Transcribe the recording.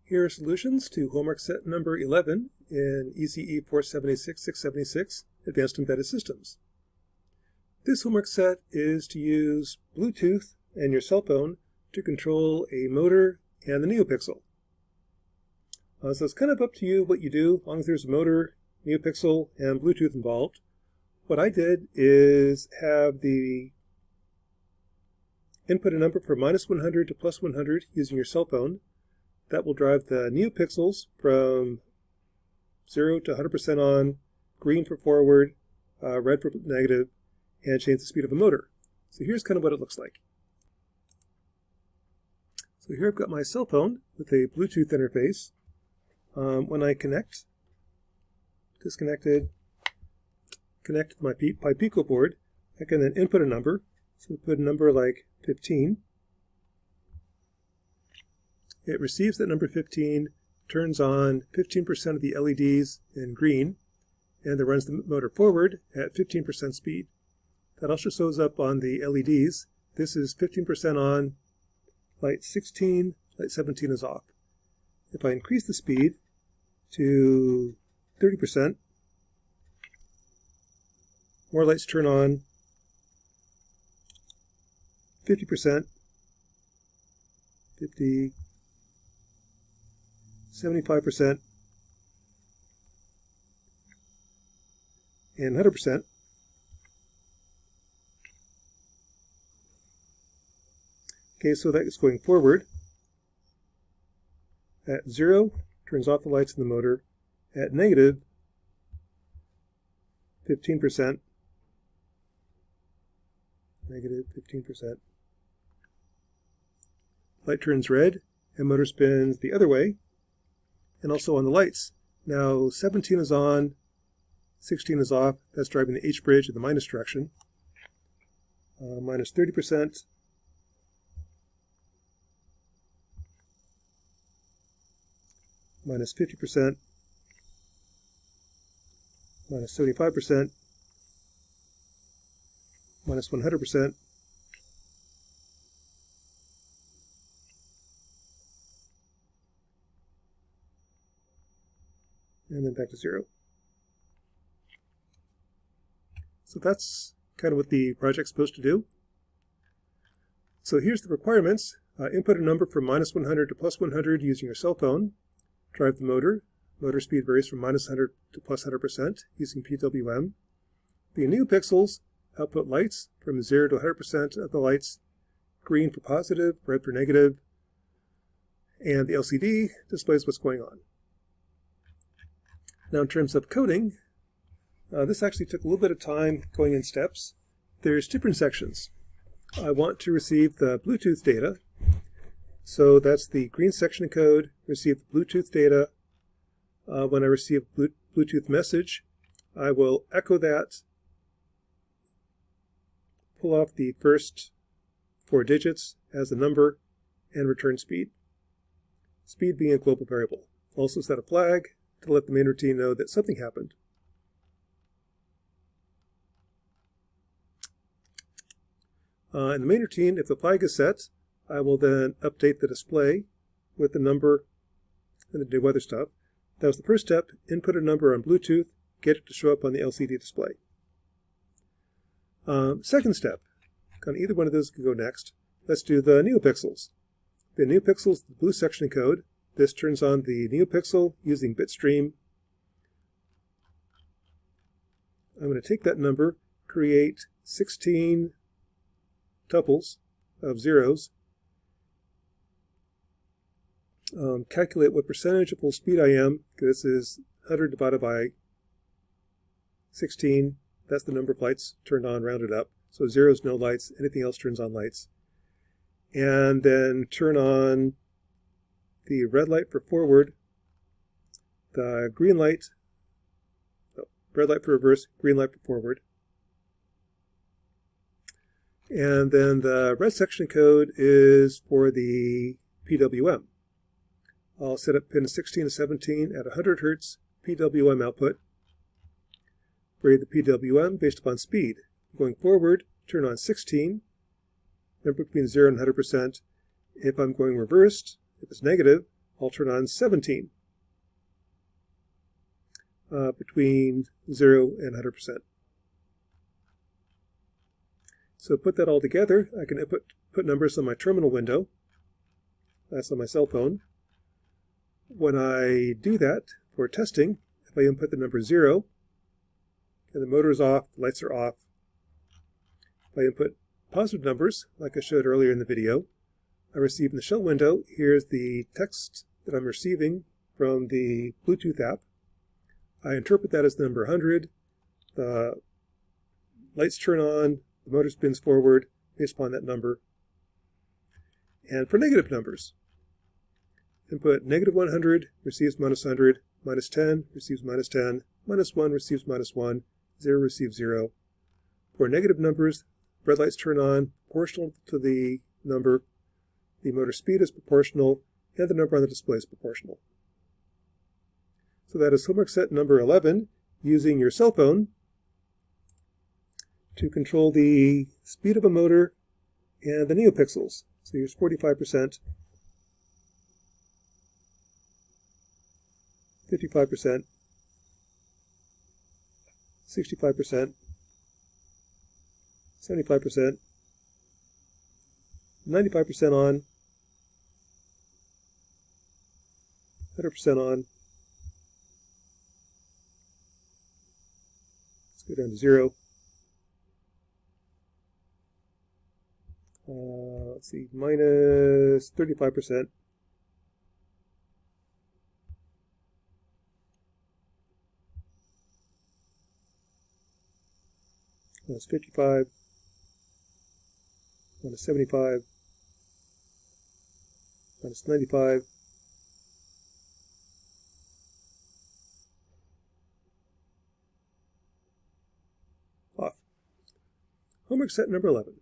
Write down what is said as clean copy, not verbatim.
Here are solutions to homework set number 11 in ECE 476-676, Advanced Embedded Systems. This homework set is to use Bluetooth and your cell phone to control a motor and the NeoPixel. So it's kind of up to you what you do, as long as there's a motor, NeoPixel, and Bluetooth involved. What I did is have the input a number from -100 to +100 using your cell phone. That will drive the NeoPixels from 0 to 100% on, green for forward, red for negative, and change the speed of a motor. So here's kind of what it looks like. So here I've got my cell phone with a Bluetooth interface. When I connect, disconnected, connect my Pi Pico board, I can then input a number. So we put a number like 15. It receives that number 15, turns on 15% of the LEDs in green, and then runs the motor forward at 15% speed. That also shows up on the LEDs. This is 15% on, light 16, light 17 is off. If I increase the speed to 30%, more lights turn on, 50%, 50, 75%, and 100%. Okay, so that is going forward. At 0, turns off the lights in the motor. At negative 15%, negative 15%. Light turns red, and motor spins the other way, and also on the lights. Now 17 is on, 16 is off. That's driving the H bridge in the minus direction. Minus 30%. Minus 50%. Minus 75%. Minus 100%. And then back to 0. So that's kind of what the project's supposed to do. So here's the requirements. Input a number from -100 to +100 using your cell phone. Drive the motor. Motor speed varies from -100 to +100% using PWM. The NeoPixels output lights from 0 to 100% of the lights. Green for positive, red for negative. And the LCD displays what's going on. Now in terms of coding, this actually took a little bit of time going in steps. There's different sections. I want to receive the Bluetooth data. So that's the green section of code, receive the Bluetooth data. When I receive a Bluetooth message, I will echo that, pull off the first 4 digits as a number, and return speed. Speed being a global variable. Also set a flag to let the main routine know that something happened. In the main routine, if the flag is set, I will then update the display with the number and the do other stuff. That was the first step. Input a number on Bluetooth, get it to show up on the LCD display. Second step, kind of either one of those can go next. Let's do the NeoPixels. The NeoPixels, the blue section of code. This turns on the NeoPixel using bitstream. I'm going to take that number, create 16 tuples of zeros, calculate what percentage of full speed I am. This is 100 divided by 16. That's the number of lights turned on, rounded up. So 0 is no lights. Anything else turns on lights. And then turn on the red light for forward, the green light, red light for reverse, green light for forward. And then the red section code is for the PWM. I'll set up pins 16 to 17 at 100 Hz PWM output. Vary the PWM based upon speed. Going forward, turn on 16, number between 0 and 100%. If I'm going reversed, if it's negative, I'll turn on 17 between 0 and 100%. So put that all together, I can put numbers on my terminal window. That's on my cell phone. When I do that for testing, if I input the number 0, and the motor is off, the lights are off. If I input positive numbers, like I showed earlier in the video, I receive in the shell window, here's the text that I'm receiving from the Bluetooth app. I interpret that as the number 100. The lights turn on, the motor spins forward based upon that number. And for negative numbers, input negative 100 receives minus 100, minus 10 receives minus 10, minus 1 receives minus 1, 0 receives 0. For negative numbers, red lights turn on, proportional to the number, the motor speed is proportional, and the number on the display is proportional. So that is homework set number 11, using your cell phone to control the speed of a motor and the neopixels. So here's 45%, 55%, 65%, 75%, 95% on, 100% on. Let's go down to 0. Let's see, minus 35%. Minus 55. Minus 75. Minus 95. Off. Homework set number 11.